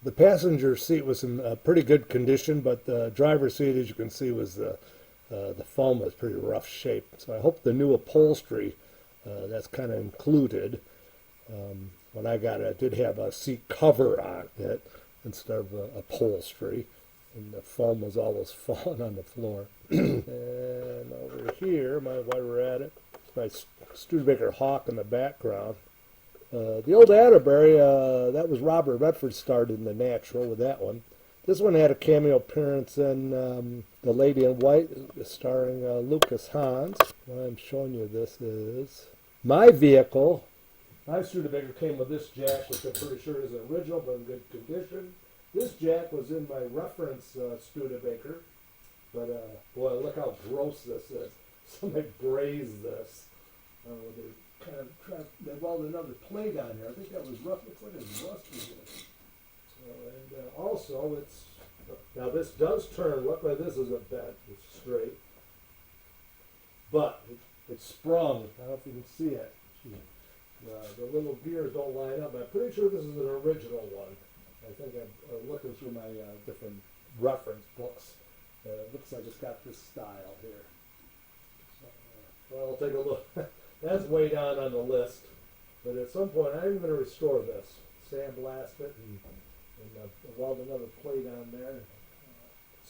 The passenger seat was in pretty good condition, but the driver's seat, as you can see, was the foam was pretty rough shape. So I hope the new upholstery that's kind of included. When I got it, it did have a seat cover on it instead of upholstery, and the foam was always falling on the floor. And over here, while we're at it, my Studebaker Hawk in the background. The old Atterbury, that was Robert Redford started in the natural with that one. This one had a cameo appearance in The Lady in White, starring Lucas Hans. What I'm showing you this is my vehicle. My Studebaker came with this jack, which I'm pretty sure is an original, but in good condition. This jack was in my reference Studebaker, but boy, look how gross this is. Somebody brazed this. They kind of they welded another plate on here. I think that was rough. Looks like it's rusty here. And also, it's now this does turn. Look like this is a bent. It's straight, but it's sprung. I don't know if you can see it. The little gears don't line up. I'm pretty sure this is an original one. I think I'm looking through my different reference books. It looks like it's got this style here. So, well, I'll take a look. That's way down on the list. But at some point, I'm going to restore this. Sandblast it and weld another plate on there.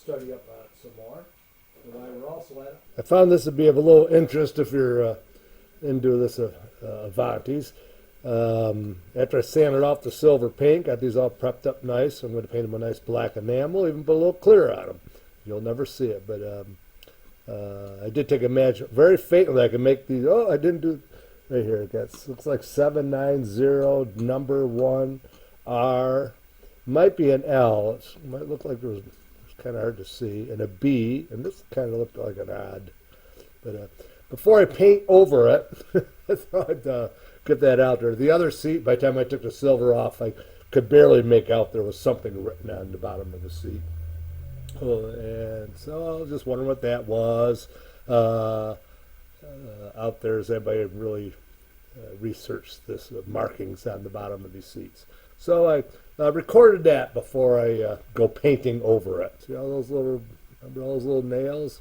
Study up on it some more. And while we're also at it, I found this would be of a little interest if you're into this Avantis. After I sanded off the silver paint, got these all prepped up nice. I'm going to paint them a nice black enamel, even put a little clear on them. You'll never see it, but I did take a measure very faintly. I can make these. Oh, I didn't do right here. It looks like 790 number 1 R. Might be an L. It might look like it's kind of hard to see, and a B, and this kind of looked like an odd. But before I paint over it, I thought I'd get that out there. The other seat, by the time I took the silver off, I could barely make out there was something written on the bottom of the seat. And so I was just wondering what that was. Out there, has anybody really researched this markings on the bottom of these seats? So I recorded that before I go painting over it. See all those little nails?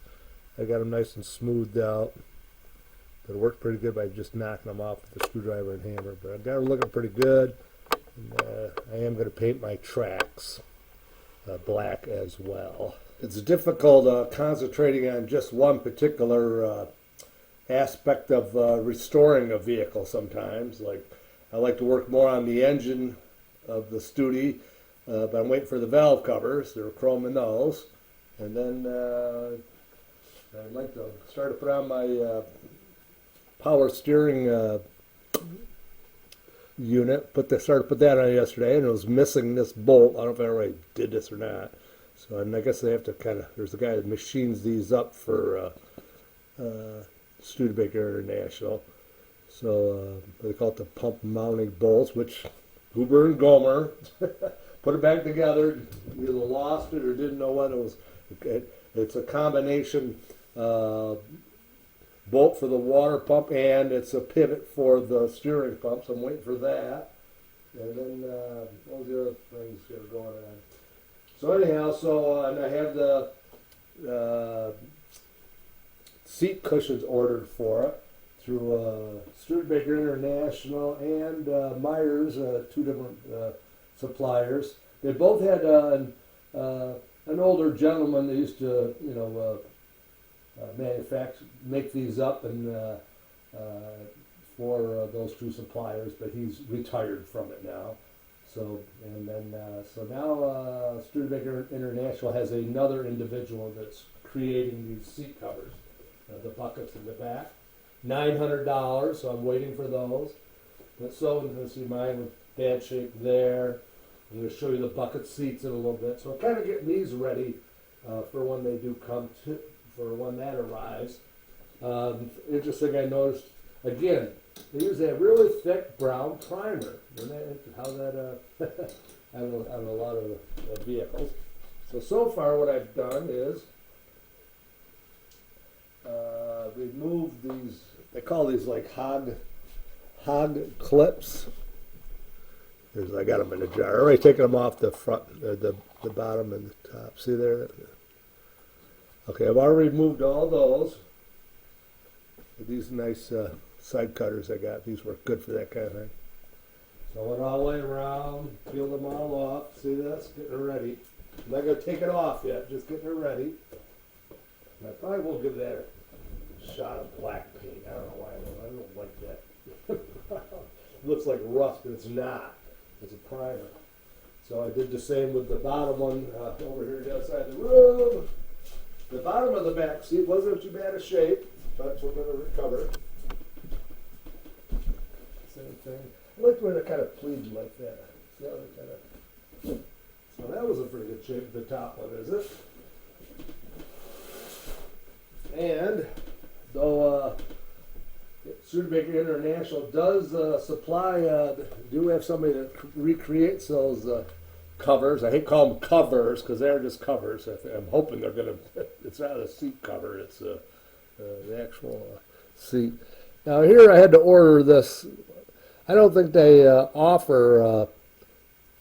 I got them nice and smoothed out. But it worked pretty good by just knocking them off with the screwdriver and hammer. But I got them looking pretty good. And, I am going to paint my tracks black as well. It's difficult concentrating on just one particular aspect of restoring a vehicle sometimes. Like I like to work more on the engine of the Studi, but I'm waiting for the valve covers. They're chrome in those. And then I'd like to start to put on my power steering unit. Started to put that on yesterday, and it was missing this bolt. I don't know if I already did this or not. So and I guess they have to there's a guy that machines these up for Studebaker International. So they call it the pump mounting bolts, which Huber and Gomer put it back together. Either lost it or didn't know what it was. It's a combination bolt for the water pump, and it's a pivot for the steering pump, so I'm waiting for that. And then, what was the other things that are going on? So anyhow, and I have the seat cushions ordered for it through Studebaker International and Myers, two different suppliers. They both had an older gentleman that used to, make these up and for those two suppliers, but he's retired from it now. So now Studebaker International has another individual that's creating these seat covers, the buckets in the back. $900, so I'm waiting for those. But so you can see mine with bad shape there. I'm going to show you the bucket seats in a little bit. So I'm kind of getting these ready for when they do come to, for when that arrives. Interesting, I noticed, again, they use that really thick brown primer. Isn't that how that, on a lot of vehicles. So far what I've done is remove these, they call these like hog clips. I got them in the jar. I already taken them off the front, the bottom and the top. See there? Okay, I've already removed all those. These nice side cutters I got. These were good for that kind of thing. So I went all the way around, peeled them all off. See this? Getting it ready. I'm not going to take it off yet, just getting it ready. And I probably will give that a shot of black paint. I don't know why. I don't like that. It looks like rust, but it's not. It's a primer. So I did the same with the bottom one over here the other side of the room. The bottom of the back seat wasn't too bad a shape, but we're going to recover. Same thing. I like when it kind of pleated like that. See how it kind of... So that was a pretty good shape, the top one, is it? And though Studebaker International does supply, do have somebody that recreates those covers. I hate to call them covers because they're just covers. I'm hoping they're going to, it's not a seat cover, it's the actual seat. Now here I had to order this. I don't think they offer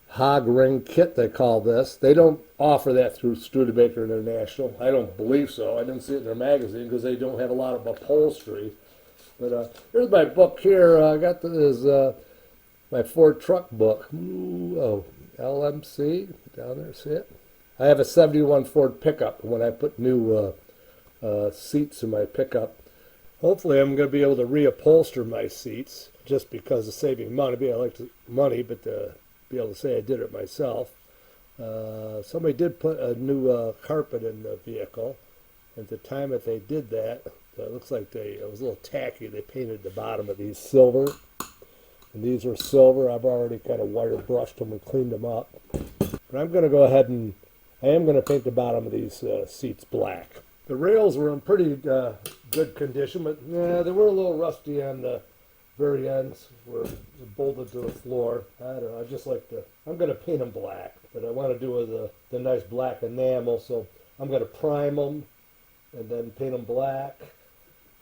hog ring kit, they call this. They don't offer that through Studebaker International. I don't believe so. I didn't see it in their magazine because they don't have a lot of upholstery. But here's my book here. I got this, my Ford truck book. Ooh, oh, LMC, down there, see it? I have a 71 Ford pickup. When I put new seats in my pickup, hopefully I'm going to be able to reupholster my seats just because of saving money. I like money, but be able to say I did it myself. Somebody did put a new carpet in the vehicle. At the time that they did that, it looks like it was a little tacky. They painted the bottom of these silver. And these are silver. I've already kind of wire brushed them and cleaned them up. But I'm going to go ahead and I am going to paint the bottom of these seats black. The rails were in pretty good condition, but yeah, they were a little rusty on the very ends. Were bolted to the floor. I don't know. I just like I'm going to paint them black, but I want to do with the nice black enamel. So I'm going to prime them and then paint them black.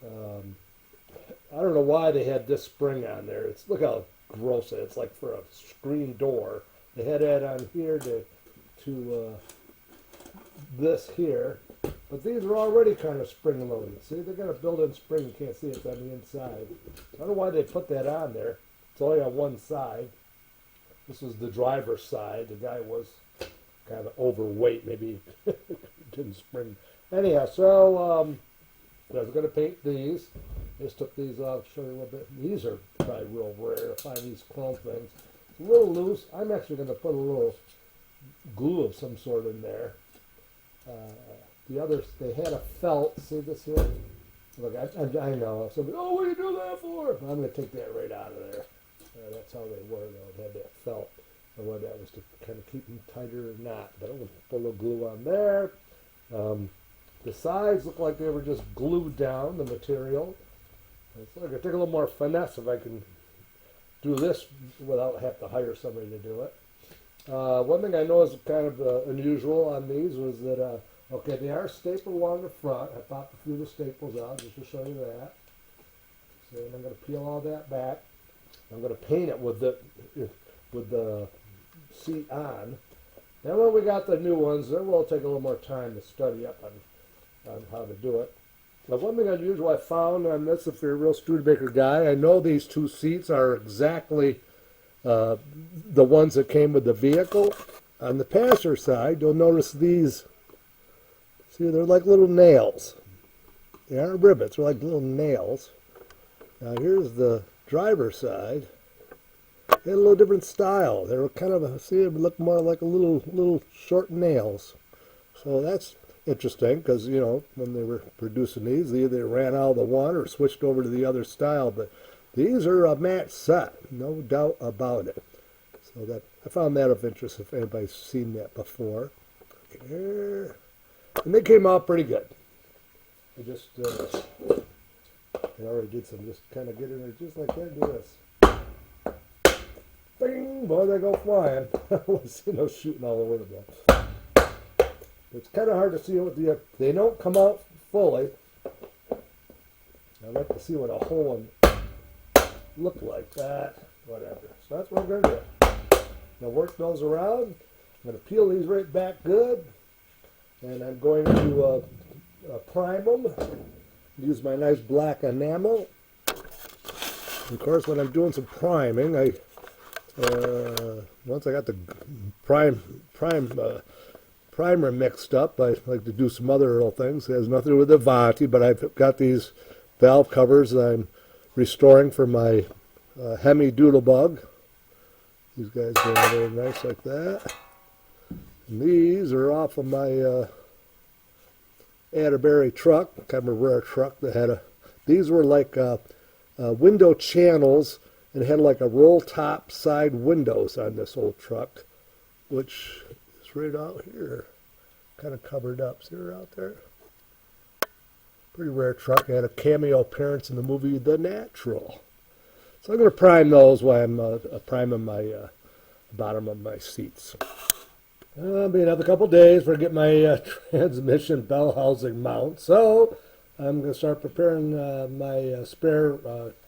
I don't know why they had this spring on there. Look how gross it is. It's like for a screen door. They had that on here to this here. But these are already kind of spring loaded. See, they're going to build in spring. You can't see it. It's on the inside. I don't know why they put that on there. It's only on one side. This is the driver's side. The guy was kind of overweight. Maybe he didn't spring. Anyhow, so I was going to paint these. Just took these off, show you a little bit. These are probably real rare to find these chrome things. It's a little loose. I'm actually going to put a little glue of some sort in there. The others, they had a felt. See this here? Look, I know. Somebody, oh, what do you do that for? I'm going to take that right out of there. That's how they were, though. They had that felt. And what that was to kind of keep them tighter or not. But I'm going to put a little glue on there. The sides look like they were just glued down, the material. It's like I take a little more finesse if I can do this without having to hire somebody to do it. One thing I noticed kind of unusual on these was that, okay, they are stapled along the front. I popped a few of the staples out just to show you that. So I'm going to peel all that back. I'm going to paint it with the seat on. Then when we got the new ones, then we'll take a little more time to study up on how to do it. Now, one thing unusual I found on this, if you're a real Studebaker guy, I know these two seats are exactly the ones that came with the vehicle. On the passenger side, you'll notice these. See, they're like little nails. They aren't rivets, they're like little nails. Now, here's the driver's side. They had a little different style. They were kind of, see, it looked more like a little short nails. So that's interesting because, you know, when they were producing these, they either ran out of the one or switched over to the other style. But these are a match set, no doubt about it. So that I found that of interest if anybody's seen that before. Okay. And they came out pretty good. I just, I already did some, just kind of get in there just like that, do this. Bing! Boy, they go flying. I was, shooting all over the place. It's kind of hard to see what they don't come out fully. I'd like to see what a whole one looked like. That, whatever. So that's what we're going to do. Now work those around. I'm going to peel these right back good, and I'm going to prime them. Use my nice black enamel. Of course, when I'm doing some priming, once I got the primer mixed up, I like to do some other little things. It has nothing to do with Avanti, but I've got these valve covers that I'm restoring for my Hemi Doodlebug. These guys go very nice like that. And these are off of my Atterbury truck, kind of a rare truck that had these were like window channels and had like a roll top side windows on this old truck, which is right out here, kind of covered up. See her out there? Pretty rare truck. I had a cameo appearance in the movie The Natural. So I'm going to prime those while I'm priming my bottom of my seats. I'll be another couple days for I get my transmission bell housing mount. So I'm going to start preparing my spare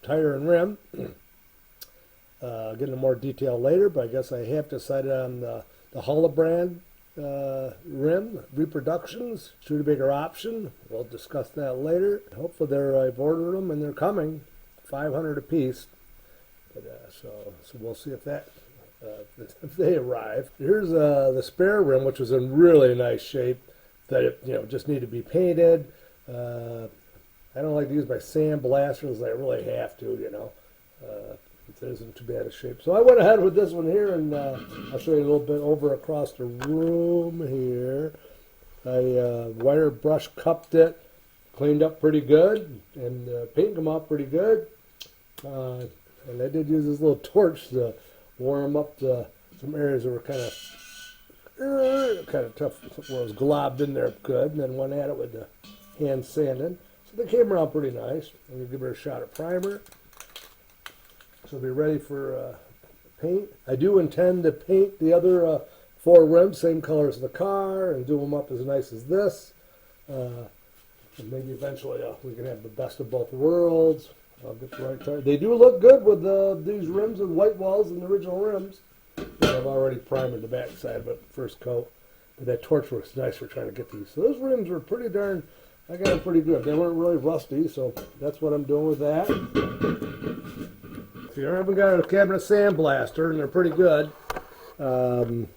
tire and rim. Get into more detail later, but I guess I have decided on the Holobrand rim reproductions, Studebaker option. We'll discuss that later. Hopefully I've ordered them and they're coming, 500 a piece. But, so we'll see if if they arrive. Here's the spare rim, which was in really nice shape. That it just need to be painted. I don't like to use my sandblasters. I really have to, It isn't too bad a shape. So I went ahead with this one here, and I'll show you a little bit over across the room here. I wire brush cupped it, cleaned up pretty good, and painted them up pretty good. And I did use this little torch to warm up some areas that were kind of tough, where it was globbed in there good, and then went at it with the hand sanding. So they came around pretty nice. I'm going to give her a shot of primer. So be ready for paint. I do intend to paint the other 4 rims, same color as the car, and do them up as nice as this. And maybe eventually we can have the best of both worlds. I'll get the right tire. They do look good with these rims with white walls and the original rims. I've already primed the back side of it, first coat. But that torch works nice for trying to get these. So those rims were pretty darn, I got them pretty good. They weren't really rusty, so that's what I'm doing with that. If you haven't got a cabinet sandblaster, and they're pretty good, I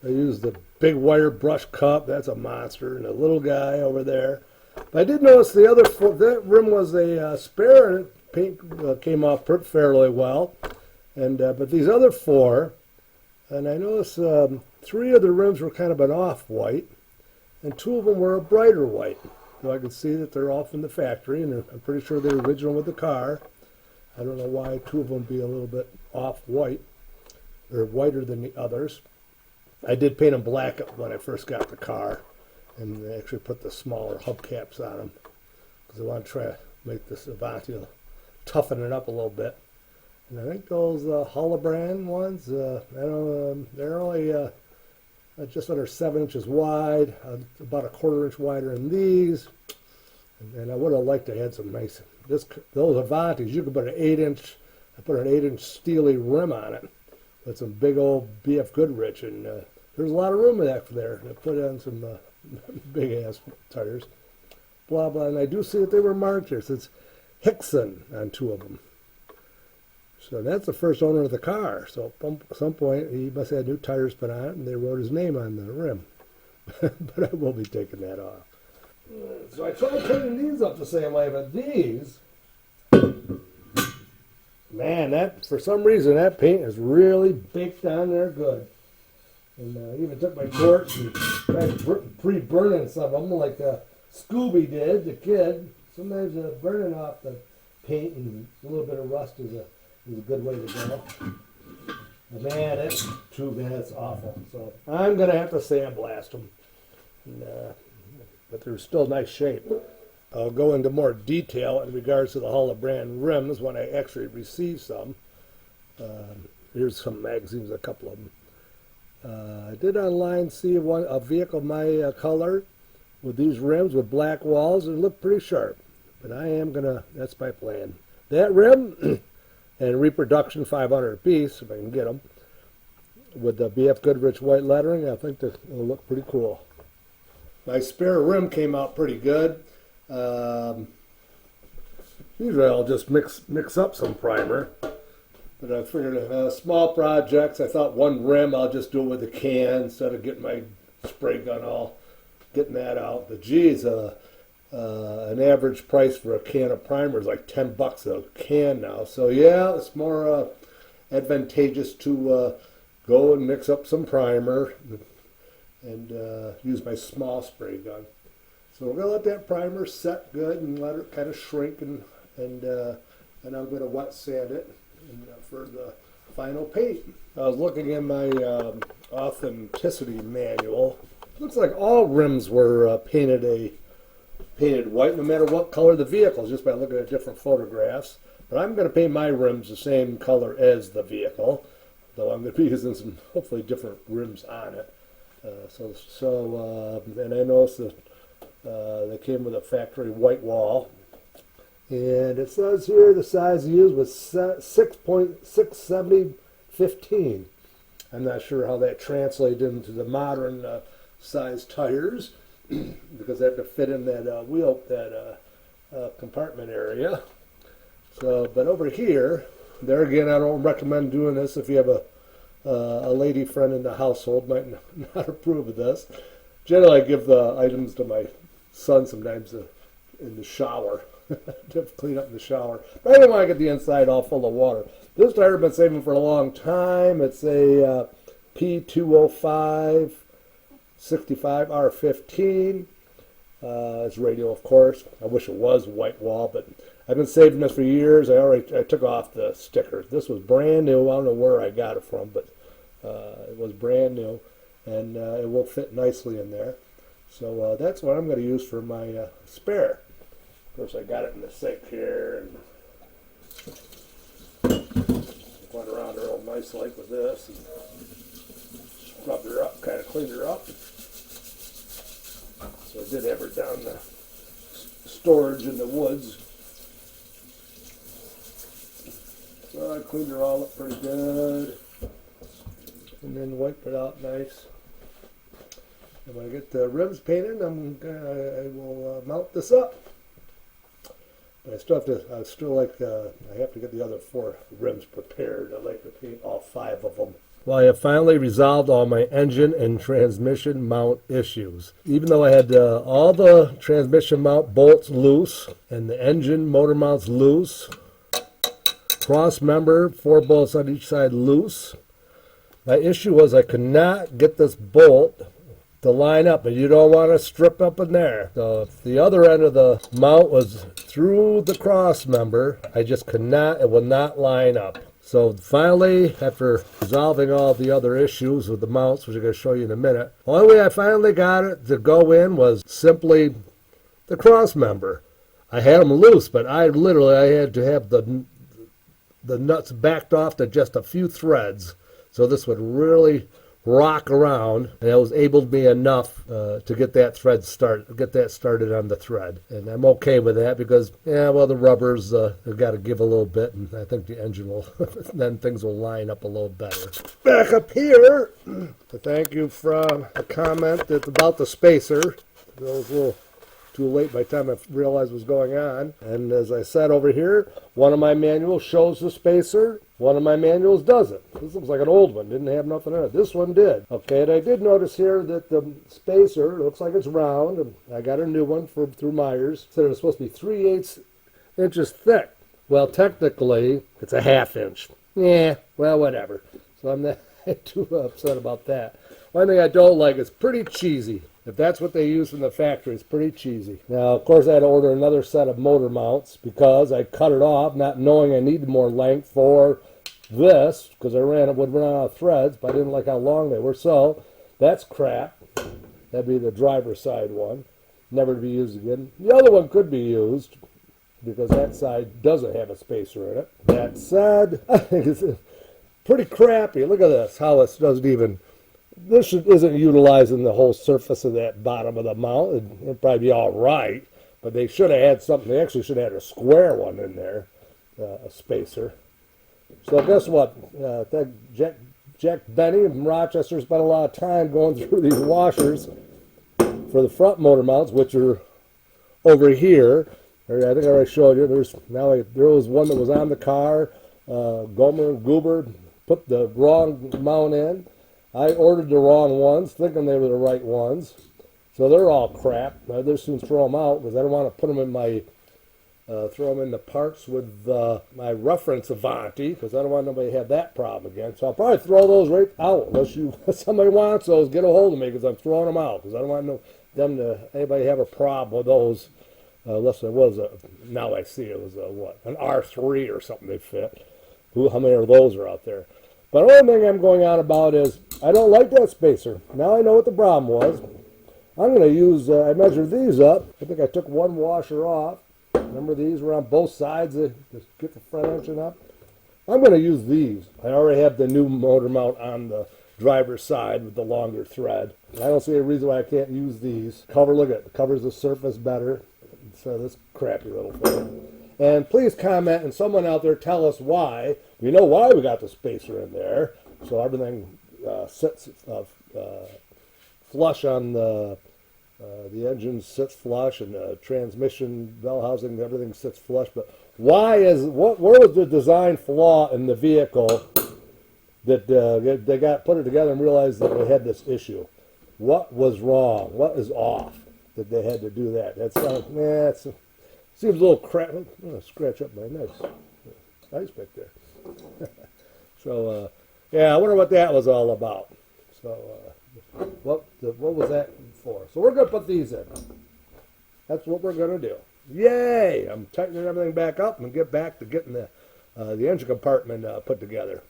use the big wire brush cup. That's a monster. And a little guy over there. But I did notice the other that rim was a spare, and paint came off fairly well. And but these other 4, and I noticed 3 of the rims were kind of an off-white, and 2 of them were a brighter white. So I could see that they're all from the factory, and I'm pretty sure they're original with the car. I don't know why 2 of them be a little bit off-white, or whiter than the others. I did paint them black when I first got the car, and I actually put the smaller hubcaps on them, because I want to try to make this Avanti, toughen it up a little bit. And I think those Holobrand ones, they're only just under 7 inches wide, about a 1/4 inch wider than these. And I would have liked to have some nice, those Avantis, you could put an 8-inch, I put an 8-inch steely rim on it with some big old BF Goodrich, and there's a lot of room in that for there. I put on some big ass tires, blah blah, and I do see that they were marked here. So it's Hickson on 2 of them. So that's the first owner of the car. So at some point he must have had new tires put on it, and they wrote his name on the rim. But I will be taking that off. So I tried cleaning these up the same way, but these, man, that for some reason that paint is really baked on there good. And I even took my torch and tried pre-burning some of them like Scooby did, the kid. Sometimes burning off the paint and a little bit of rust is a good way to go. And man, it's too bad, it's awful. So I'm going to have to sandblast them. And, but they're still nice shape. I'll go into more detail in regards to the Holobrand rims when I actually receive some. Here's some magazines, a couple of them. I did online see a vehicle my color with these rims with black walls, and it looked pretty sharp. But I am gonna, that's my plan. That rim and reproduction 500 a piece, if I can get them. with the BF Goodrich white lettering. I think that it'll look pretty cool. My spare rim came out pretty good. Usually I'll just mix up some primer, but I figured small projects, I thought one rim I'll just do it with a can instead of getting my spray gun all, getting that out. But geez, an average price for a can of primer is like $10 a can now. So yeah, it's more advantageous to go and mix up some primer and use my small spray gun. So we're going to let that primer set good and let it kind of shrink, and I'm going to wet sand it for the final paint. I was looking in my authenticity manual. Looks like all rims were painted white, no matter what color the vehicle, just by looking at different photographs. But I'm going to paint my rims the same color as the vehicle, though I'm going to be using some hopefully different rims on it. And I noticed that they came with a factory white wall. And it says here the size used was 6.670/15. I'm not sure how that translated into the modern size tires because they have to fit in that wheel, that compartment area. So, but over here, there again, I don't recommend doing this if you have a lady friend in the household. Might not approve of this. Generally, I give the items to my son sometimes in the shower to clean up in the shower. But I didn't want to get the inside all full of water. This tire I've been saving for a long time. It's a P205 65R15. It's radial, of course. I wish it was white wall, but I've been saving this for years. I took off the sticker. This was brand new. I don't know where I got it from, but it was brand new, and it will fit nicely in there. So that's what I'm going to use for my spare. Of course, I got it in the sink here, and went around her all nice like with this, and scrubbed her up, kind of cleaned her up. So I did have her down the storage in the woods. So I cleaned her all up pretty good, and then wiped it out nice. And when I get the rims painted, I will mount this up. But I have to get the other 4 rims prepared. I'd like to paint all 5 of them. Well, I have finally resolved all my engine and transmission mount issues. Even though I had all the transmission mount bolts loose and the engine motor mounts loose, cross member, 4 bolts on each side loose, my issue was I could not get this bolt to line up, and you don't want to strip up in there. So if the other end of the mount was through the cross member, I just could not, it would not line up. So finally, after resolving all the other issues with the mounts, which I'm going to show you in a minute, the only way I finally got it to go in was simply the cross member. I had them loose, but I had to have the nuts backed off to just a few threads, so this would really rock around, and it was able to be enough to get that started on the thread. And I'm okay with that because, the rubbers have got to give a little bit, and I think the engine will, then things will line up a little better. Back up here, to thank you for a comment that's about the spacer. It was a little too late by the time I realized what was going on. And as I said over here, one of my manuals shows the spacer, one of my manuals doesn't. This looks like an old one, didn't have nothing in it. This one did. Okay, and I did notice here that the spacer looks like it's round, and I got a new one through Myers. Said it was supposed to be 3/8 inches thick. Well, technically, it's a 1/2 inch. Yeah, well, whatever. So I'm not too upset about that. One thing I don't like is pretty cheesy. If that's what they use from the factory, it's pretty cheesy. Now, of course, I had to order another set of motor mounts because I cut it off, not knowing I needed more length for this, because I would run out of threads, but I didn't like how long they were. So that's crap. That'd be the driver's side one, never to be used again. The other one could be used because that side doesn't have a spacer in it. That said, I think it's pretty crappy. Look at this, how it doesn't even. This isn't utilizing the whole surface of that bottom of the mount. It'd probably be all right, but they should have had something. They actually should have had a square one in there, a spacer. So guess what? Jack Benny in Rochester spent a lot of time going through these washers for the front motor mounts, which are over here. I think I already showed you. There was one that was on the car. Gomer and Goober put the wrong mount in. I ordered the wrong ones, thinking they were the right ones. So they're all crap. I just soon throw them out because I don't want to put them in my, throw them in the parts with my reference Avanti because I don't want nobody to have that problem again. So I'll probably throw those right out unless somebody wants those. Get a hold of me because I'm throwing them out because I don't want anybody have a problem with those. Unless it was now I see it was an R3 or something they fit. How many of those are out there? But the only thing I'm going on about is I don't like that spacer. Now I know what the problem was. I'm going to use, I measured these up. I think I took one washer off. Remember these were on both sides to get the front engine up? I'm going to use these. I already have the new motor mount on the driver's side with the longer thread. I don't see a reason why I can't use these. Look at it, covers the surface better. So this crappy little thing. And please comment and someone out there tell us why. We know why we got the spacer in there. So everything sits flush on the engine sits flush and the transmission bell housing, everything sits flush. But where was the design flaw in the vehicle that they put it together and realized that they had this issue? What was wrong? What is off that they had to do that? It seems a little crap. I'm going to scratch up my ice pick there. So, yeah, I wonder what that was all about. So, what was that for? So we're going to put these in. That's what we're going to do. Yay! I'm tightening everything back up and get back to getting the engine compartment put together.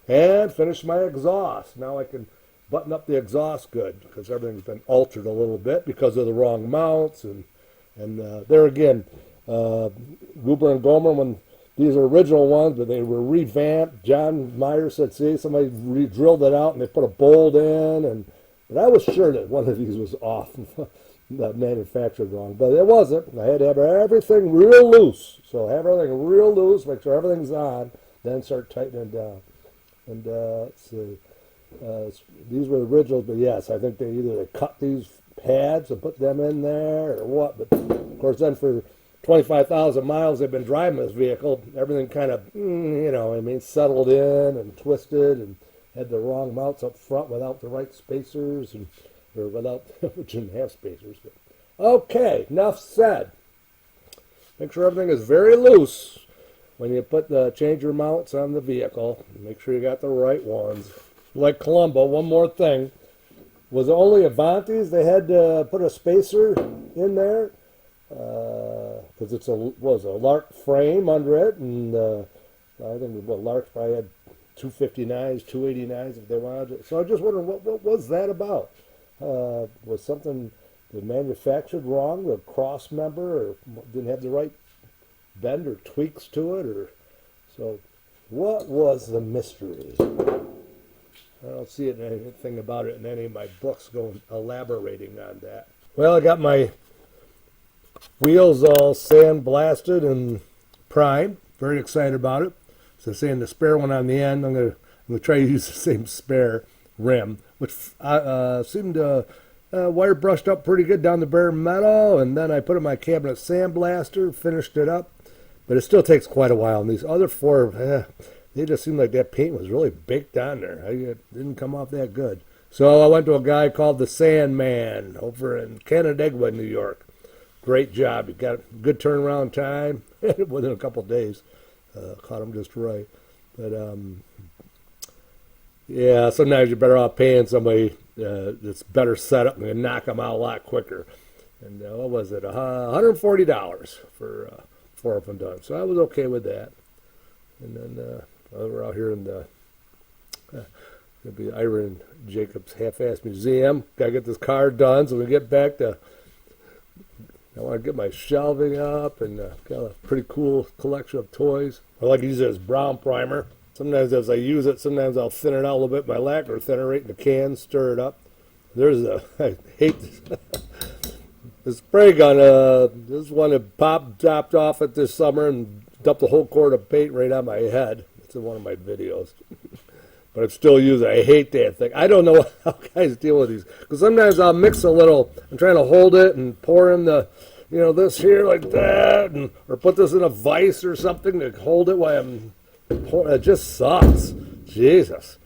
And finish my exhaust. Now I can button up the exhaust good because everything's been altered a little bit because of the wrong mounts. And there again, Goober and Gomer, when these are original ones, but they were revamped. John Meyer said, see, somebody drilled it out and they put a bolt in. But I was sure that one of these was off, manufactured wrong. But it wasn't. I had to have everything real loose. So have everything real loose, make sure everything's on, then start tightening it down. And let's see. These were the originals, but yes, I think they cut these pads and put them in there or what. But of course, then for 25,000 miles they've been driving this vehicle, everything kind of, settled in and twisted and had the wrong mounts up front without the right spacers or without, which didn't have spacers. But. Okay, enough said. Make sure everything is very loose when you change your mounts on the vehicle. Make sure you got the right ones. Like Columbo, one more thing. Was it only Avantis they had to put a spacer in there? Because it's a Lark frame under it, and I think Lark probably had 259s, 289s if they wanted it. So I just wondering what was that about? Was something they manufactured wrong, the cross member, or didn't have the right bend or tweaks to it, or so? What was the mystery? I don't see anything about it in any of my books elaborating on that. Well, I got my wheels all sandblasted and primed. Very excited about it. So saying the spare one on the end, I'm gonna try to use the same spare rim, which seemed to wire brushed up pretty good down the bare metal, and then I put it in my cabinet sandblaster, finished it up. But it still takes quite a while. And these other four, they just seemed like that paint was really baked on there. It didn't come off that good. So I went to a guy called the Sandman over in Canandaigua, New York. Great job. He got a good turnaround time within a couple of days. Caught him just right. But, yeah, sometimes you're better off paying somebody that's better set up and can knock them out a lot quicker. And what was it? $140 for 4 of them done. So I was okay with that. And then we're out here in the Ira and Jacob's Half-Ass Museum. Got to get this car done so we get back to, I want to get my shelving up and got a pretty cool collection of toys. I like to use it as brown primer. Sometimes as I use it, sometimes I'll thin it out a little bit. My lacquer thinner right in the can, stir it up. I hate this. The spray gun, this one that dropped off it this summer and dumped a whole quart of paint right on my head. It's in one of my videos. but I'm still using it. I hate that thing. I don't know how guys deal with these, because sometimes I'll mix a little. I'm trying to hold it and pour in the, this here like that, or put this in a vise or something to hold it while I'm pouring. It just sucks. Jesus.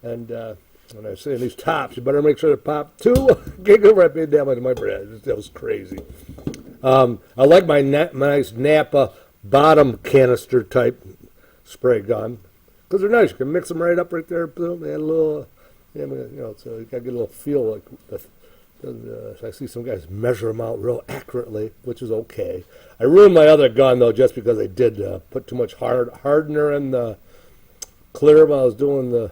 And when I say these tops, you better make sure to pop 2 giggle right down into my bread. That was crazy. I like my nice Napa bottom canister type spray gun, because they're nice. You can mix them right up right there. Boom, add a little, so you got to get a little feel like. I see some guys measure them out real accurately, which is okay. I ruined my other gun though, just because I did put too much hardener in the clear while I was doing the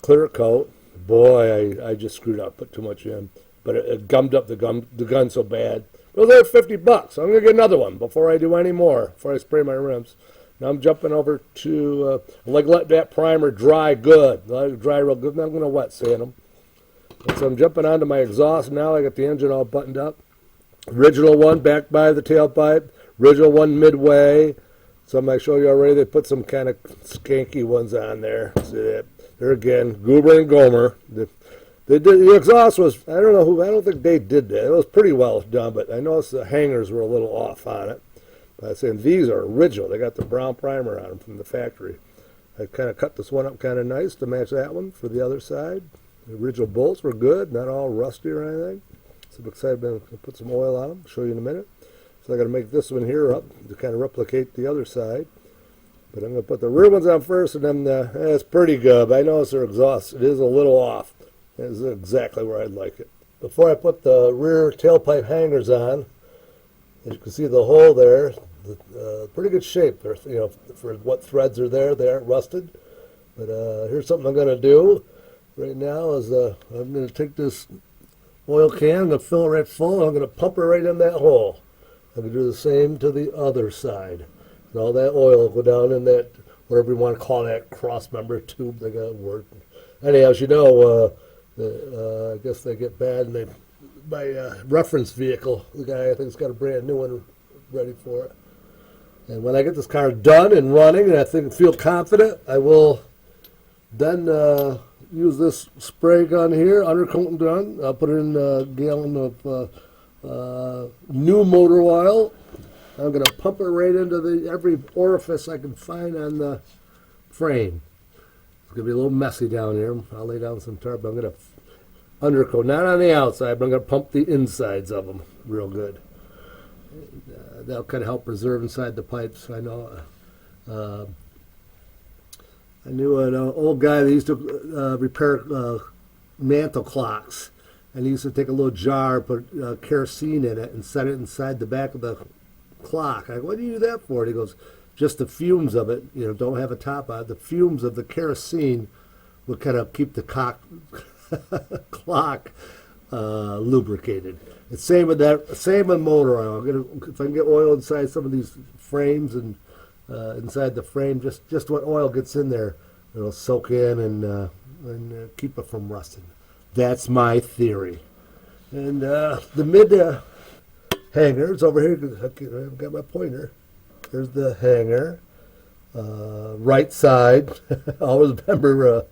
clear coat. Boy, I just screwed up, put too much in, but it gummed up the gun so bad. It was there $50. So I'm gonna get another one before I do any more, before I spray my rims. Now I'm jumping over to let that primer dry good, let it dry real good. Now I'm gonna wet sand them. And so I'm jumping onto my exhaust now. I got the engine all buttoned up. Original one back by the tailpipe. Original one midway. Some I show you already. They put some kind of skanky ones on there. See that? There again, Goober and Gomer. The exhaust was, I don't think they did that. It was pretty well done, but I noticed the hangers were a little off on it. But I'm saying these are original. They got the brown primer on them from the factory. I kind of cut this one up kind of nice to match that one for the other side. The original bolts were good, not all rusty or anything. So I'm excited to put some oil on them. I'll show you in a minute. So I got to make this one here up to kind of replicate the other side. But I'm going to put the rear ones on first, and then it's pretty good. But I notice their exhaust, it is a little off. It is exactly where I'd like it. Before I put the rear tailpipe hangers on, as you can see the hole there, pretty good shape. They're, for what threads are there, they aren't rusted. But here's something I'm going to do right now is I'm going to take this oil can, I'm going to fill it right full, and I'm going to pump it right in that hole. I'm going to do the same to the other side. And all that oil will go down in that, whatever you want to call that cross member tube, they got a word. Anyhow, as you know, I guess they get bad, and my reference vehicle, the guy I think's got a brand new one ready for it. And when I get this car done and running, and I feel confident, I will then use this spray gun here, undercoating gun. I'll put in a gallon of new motor oil. I'm going to pump it right into every orifice I can find on the frame. It's going to be a little messy down here. I'll lay down some tarp. I'm going to undercoat, not on the outside, but I'm going to pump the insides of them real good. That'll kind of help preserve inside the pipes. I know. I knew an old guy that used to repair mantle clocks, and he used to take a little jar, put kerosene in it, and set it inside the back of the clock. I go, what do you do that for? And he goes, just the fumes of it, don't have a top on it. The fumes of the kerosene will kind of keep the clock lubricated. It's same with that. Same with motor oil. If I can get oil inside some of these frames and inside the frame, just what oil gets in there, it'll soak in and keep it from rusting. That's my theory. And the mid hangers over here. I've got my pointer. There's the hanger. Right side. Always remember,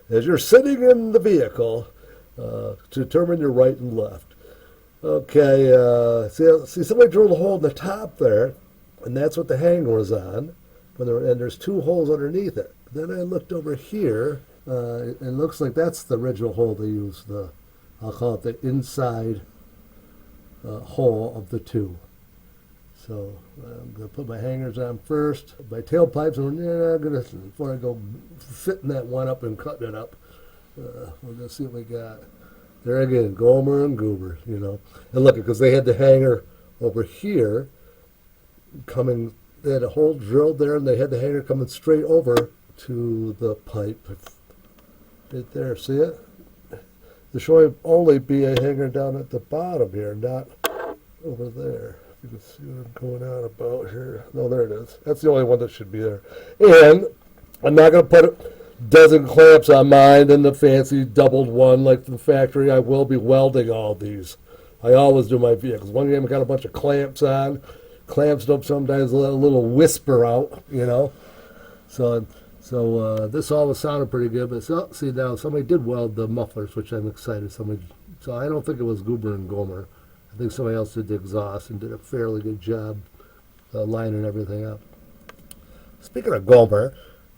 as you're sitting in the vehicle, to determine your right and left. Okay, see somebody drilled a hole in the top there, and that's what the hanger was on. And there's 2 holes underneath it. Then I looked over here, and it looks like that's the original hole they used. I'll call it the inside hole of the 2. So I'm going to put my hangers on first. My tailpipes, I'm going to, before I go fitting that one up and cutting it up, we're going to see what we got. There again, Gomer and Goober, And look, because they had the hanger over here coming, they had a hole drilled there, and they had the hanger coming straight over to the pipe. Right there, see it? There should only be a hanger down at the bottom here, not over there. You can see what I'm going on about here. No, there it is. That's the only one that should be there. And I'm not going to put a dozen clamps on mine and the fancy doubled one like the factory. I will be welding all these. I always do my vehicles. One game I got a bunch of clamps on. Clamps don't sometimes let a little whisper out, So So this all was sounded pretty good, but see now somebody did weld the mufflers, which I'm excited. So I don't think it was Goober and Gomer. I think somebody else did the exhaust and did a fairly good job lining everything up. Speaking of Gomer,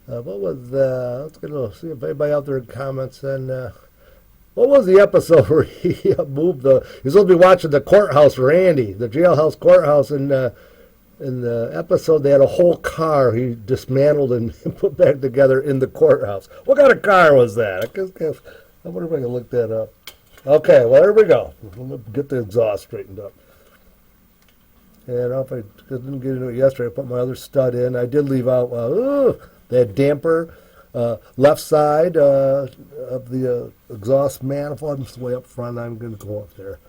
what was let's see if anybody out there comments. And what was the episode where he moved the? He's supposed to be watching the courthouse for Andy, the jailhouse courthouse, and in the episode they had a whole car he dismantled and put back together in the courthouse. What kind of car was that? I wonder if I can look that up. Okay, well there we go. We'll get the exhaust straightened up. And if I didn't get into it yesterday, I put my other stud in. I did leave out that damper left side of the exhaust manifold. It's way up front. I'm going to go up there.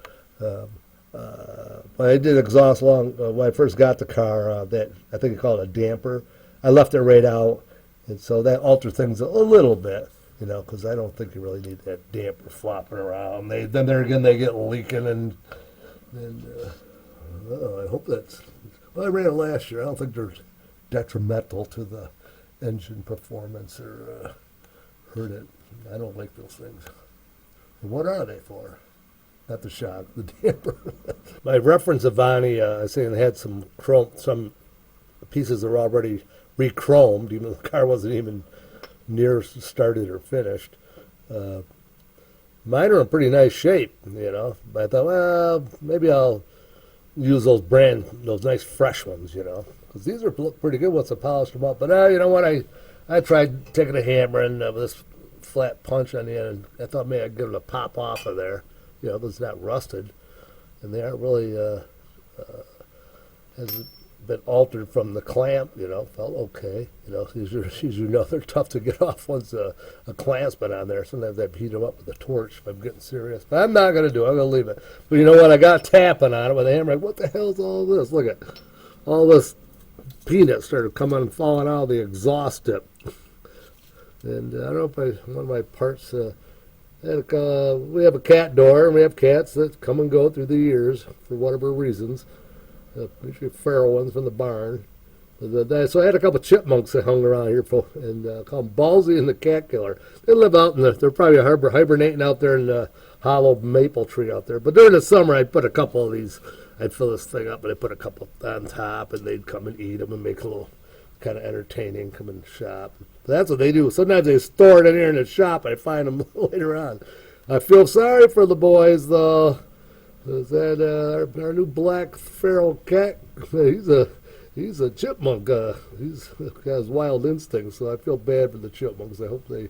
But I did exhaust long when I first got the car. That I think you call it a damper. I left it right out, and so that altered things a little bit, because I don't think you really need that damper flopping around. Then there again they get leaking and I hope that's. Well, I ran it last year. I don't think they're detrimental to the engine performance or hurt it. I don't like those things. What are they for? Not the shock, the damper. My reference Avanti, saying they had some pieces that were already re-chromed, even though the car wasn't even near started or finished. Mine are in pretty nice shape, But I thought, well, maybe I'll use those nice fresh ones, because these look pretty good once I polished them up. But you know what? I tried taking a hammer and with this flat punch on the end, and I thought maybe I'd give it a pop off of there. It's not rusted, and they aren't really hasn't been altered from the clamp. Felt okay. They're tough to get off once a clamp's been on there. Sometimes I heat them up with a torch if I'm getting serious. But I'm not going to do it. I'm going to leave it. But you know what? I got tapping on it with a hammer. What the hell is all this? Look at all this peanut started coming and falling out of the exhaust tip. And I don't know if one of my parts. We have a cat door, and we have cats that come and go through the years for whatever reasons. Usually feral ones from the barn. So I had a couple of chipmunks that hung around here, and called them Ballsy and the Cat Killer. They live out they're probably hibernating out there in the hollow maple tree out there. But during the summer, I'd put a couple of these. I'd fill this thing up, and I'd put a couple on top, and they'd come and eat them and make a little kind of entertaining, come and shop. But that's what they do. Sometimes they store it in here in the shop. I find them later on. I feel sorry for the boys, though. Is that our new black feral cat? He's a chipmunk. He's has wild instincts, so I feel bad for the chipmunks. I hope they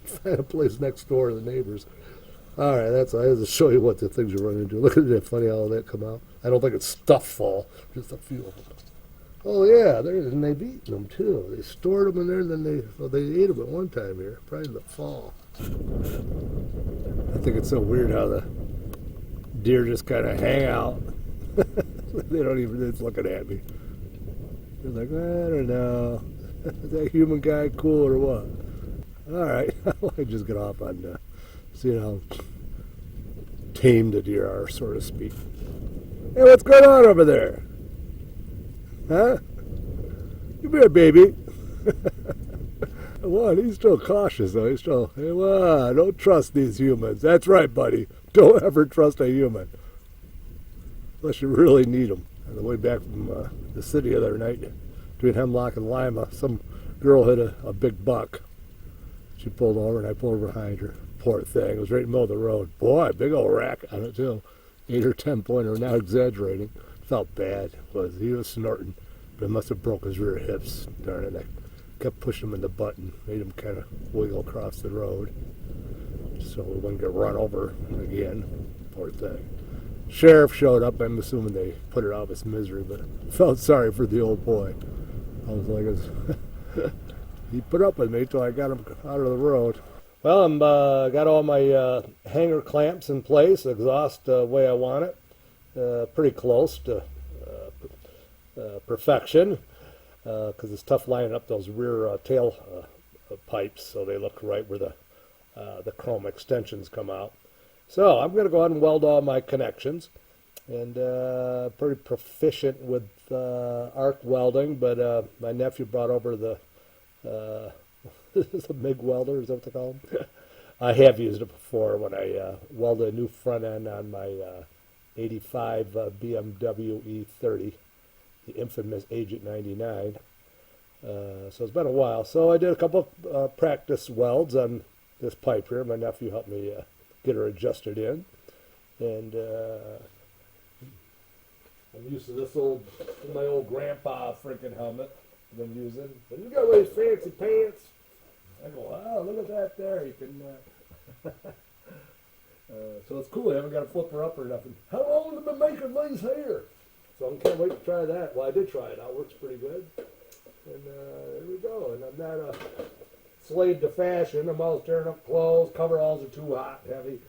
find a place next door to the neighbors. All right, I have to show you what the things you're running into. Look at that, funny how that come out. I don't think it's stuff full, just a few of them. Oh yeah, and they've eaten them too. They stored them in there, and then they ate them at one time here, probably in the fall. I think it's so weird how the deer just kind of hang out. They don't even, it's looking at me. They're like, I don't know, is that human guy cool or what? All right, I just get off on seeing how tame the deer are, so to speak. Hey, what's going on over there? Huh? Come here, baby. Well, he's still cautious, though. He's still, hey, well, don't trust these humans. That's right, buddy. Don't ever trust a human. Unless you really need them. On the way back from the city the other night, between Hemlock and Lima, some girl hit a big buck. She pulled over, and I pulled over behind her. Poor thing. It was right in the middle of the road. Boy, big old rack on it, too. 8 or 10 pointer, not exaggerating. Felt bad. He was snorting, but it must have broke his rear hips. Darn it! I kept pushing him in the butt and made him kind of wiggle across the road, so he wouldn't get run over again. Poor thing. Sheriff showed up. I'm assuming they put it out of his misery, but I felt sorry for the old boy. I was like, he put up with me till I got him out of the road. Well, I'm got all my hanger clamps in place, exhaust the way I want it. Pretty close to perfection, because it's tough lining up those rear tail pipes so they look right where the chrome extensions come out. So I'm going to go ahead and weld all my connections, and pretty proficient with arc welding, but my nephew brought over the Uh, it's a MIG welder, is that what they call them? I have used it before when I welded a new front end on my 85 BMW E30, the infamous Agent 99. So it's been a while. So I did a couple of practice welds on this pipe here. My nephew helped me get her adjusted in. And I'm used to this my old grandpa freaking helmet I've been using. But you got all these fancy pants. I go, wow, look at that there. You can, so it's cool. I haven't got to flip her up or nothing. How long have I been making these here? So I can't wait to try that. Well, I did try it out. Works pretty good. And there we go. And I'm not a slave to fashion. I'm always tearing up clothes. Coveralls are too hot, heavy.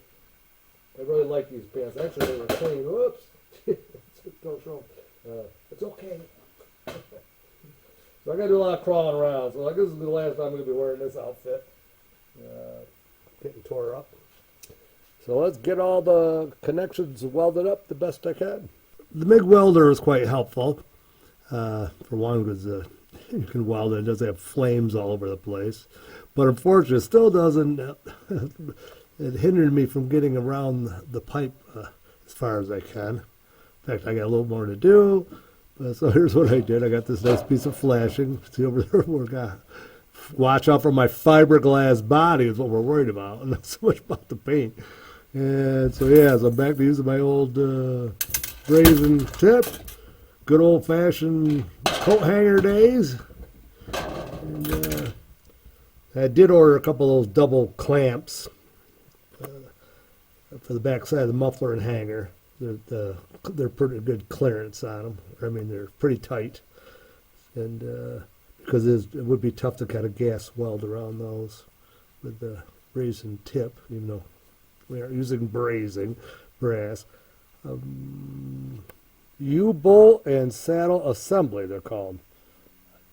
I really like these pants. Actually, they were clean. Whoops. Don't show them. It's okay. So I got to do a lot of crawling around. So this is the last time I'm going to be wearing this outfit. Getting tore up. So let's get all the connections welded up the best I can. The MIG welder is quite helpful. For one, because you can weld it. It doesn't have flames all over the place. But unfortunately, it still doesn't. It hindered me from getting around the pipe as far as I can. In fact, I got a little more to do. So here's what I did. I got this nice piece of flashing. See over there, we're got watch out for my fiberglass body is what we're worried about, and not so much about the paint. And so yeah, so I'm back to using my old brazen tip, good old-fashioned coat hanger days. And I did order a couple of those double clamps for the back side of the muffler and hanger. They're pretty good clearance on them. I mean, they're pretty tight, and because it would be tough to kind of gas weld around those with the brazen tip, even though we aren't using brass. U-bolt and saddle assembly, they're called.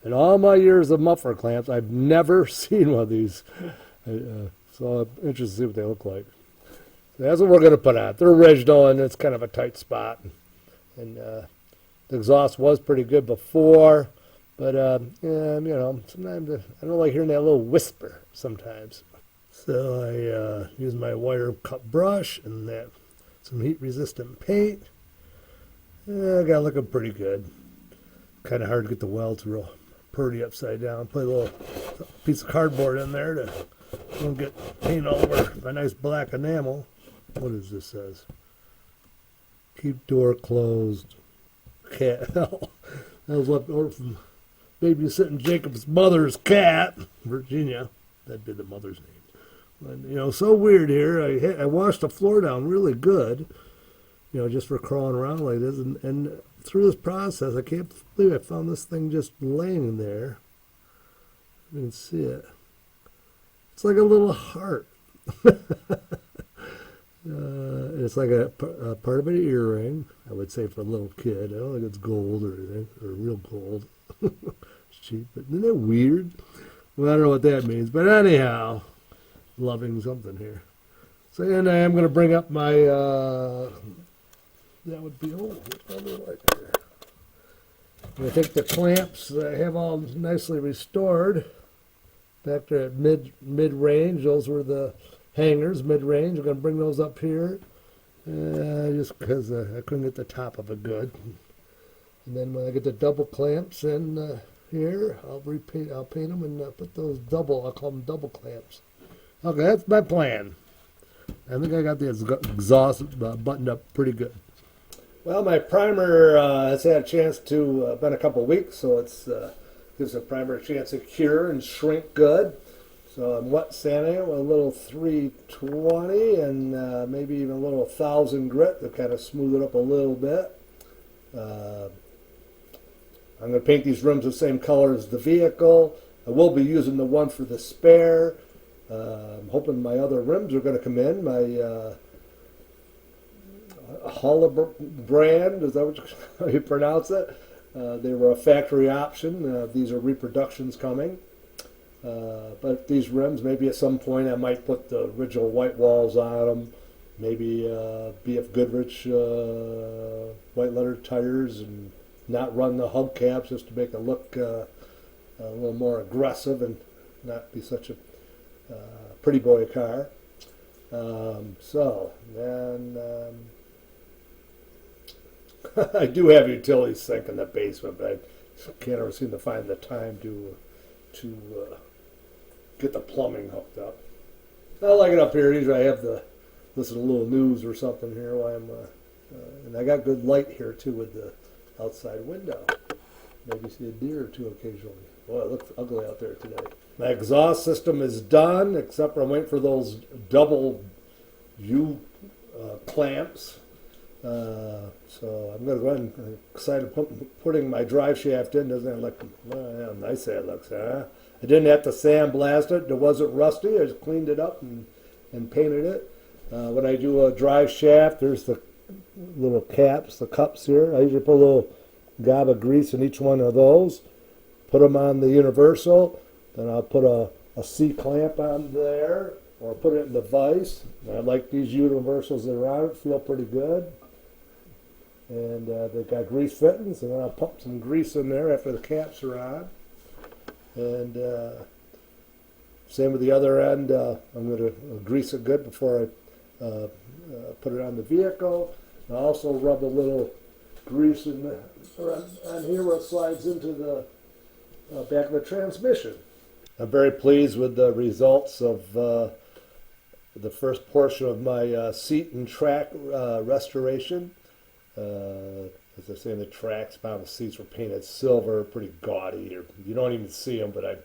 In all my years of muffler clamps, I've never seen one of these. So I'm interested to see what they look like. That's what we're going to put on. They're original, and it's kind of a tight spot. And the exhaust was pretty good before, but yeah, sometimes I don't like hearing that little whisper sometimes. So I use my wire cut brush and some heat-resistant paint. I got it looking pretty good. Kind of hard to get the welds real pretty upside down. Put a little piece of cardboard in there to don't get paint all over my nice black enamel. What does this says? Keep door closed. Cat. That was left over from babysitting Jacob's mother's cat, Virginia. That'd be the mother's name. And, so weird here. I washed the floor down really good, just for crawling around like this. And through this process, I can't believe I found this thing just laying there. You can see it. It's like a little heart. It's like a part of an earring, I would say, for a little kid. I don't think it's gold or anything, or real gold. It's cheap, but isn't that weird? Well, I don't know what that means, but anyhow, loving something here. So, and I am going to bring up my, that would be, right here. I think the clamps I have all nicely restored. Back there at mid-range, those were the hangers, mid-range. I'm going to bring those up here, just because I couldn't get the top of it good. And then when I get the double clamps in here, I'll paint them and put those I'll call them double clamps. Okay, that's my plan. I think I got the exhaust buttoned up pretty good. Well, my primer has had a chance to, been a couple of weeks, so it's gives the primer a chance to cure and shrink good. So I'm wet sanding it with a little 320 and maybe even a little 1000 grit to kind of smooth it up a little bit. I'm going to paint these rims the same color as the vehicle. I will be using the one for the spare. I'm hoping my other rims are going to come in. My Holla brand, is that how you pronounce it? They were a factory option. These are reproductions coming. But these rims, maybe at some point I might put the original white walls on them. Maybe BF Goodrich white letter tires and not run the hubcaps just to make it look a little more aggressive and not be such a pretty boy car. So then I do have a utility sink in the basement, but I can't ever seem to find the time to get the plumbing hooked up. I like it up here. Usually I have the listen to a little news or something here while I'm and I got good light here too with the outside window. Maybe see a deer or two occasionally. Boy, it looks ugly out there today. My exhaust system is done, except for I'm waiting for those double U clamps. So I'm going to go ahead and I'm excited putting my drive shaft in. Doesn't it look how nice that looks, huh? I didn't have to sandblast it. It wasn't rusty. I just cleaned it up and painted it. When I do a drive shaft, there's the little caps, the cups here. I usually put a little gob of grease in each one of those. Put them on the universal. Then I'll put a C-clamp on there or put it in the vise. And I like these universals that are on it. Feel pretty good. And they've got grease fittings, and then I'll pump some grease in there after the caps are on. And same with the other end. I'm going to grease it good before I put it on the vehicle. And I also rub a little grease on here where it slides into the back of the transmission. I'm very pleased with the results of the first portion of my seat and track restoration. As I say, the tracks, bottom of the seats were painted silver, pretty gaudy. You don't even see them, but I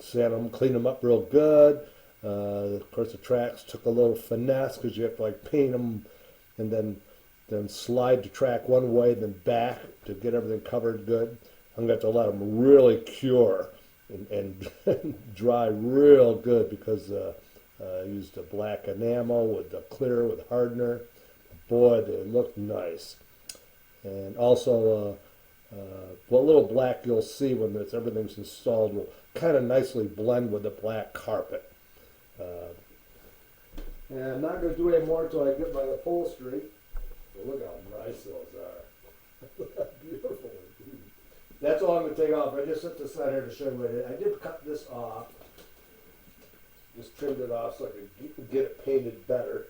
sand them, cleaned them up real good. Of course, the tracks took a little finesse because you have to like paint them and then slide the track one way, then back to get everything covered good. I'm going to have to let them really cure and dry real good because I used a black enamel with the clear with hardener. Boy, they look nice. And also, what little black you'll see when everything's installed will kind of nicely blend with the black carpet. And I'm not going to do any more until I get my upholstery. But look how nice those are. Beautiful. That's all I'm going to take off. I just set this out here to show you what it is. I did cut this off. Just trimmed it off so I could get it painted better.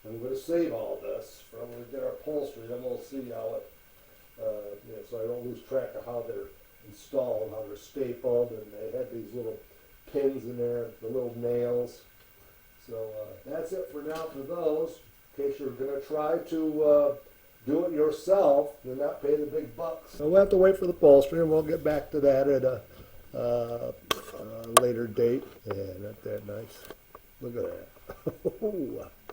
I'm going to save all this for when we get our upholstery. Then we'll see how it, so I don't lose track of how they're installed, how they're stapled, and they had these little pins in there, the little nails. So that's it for now for those. In case you're going to try to do it yourself and not pay the big bucks. So we'll have to wait for the upholstery, and we'll get back to that at a later date. Yeah, not that nice. Look at that.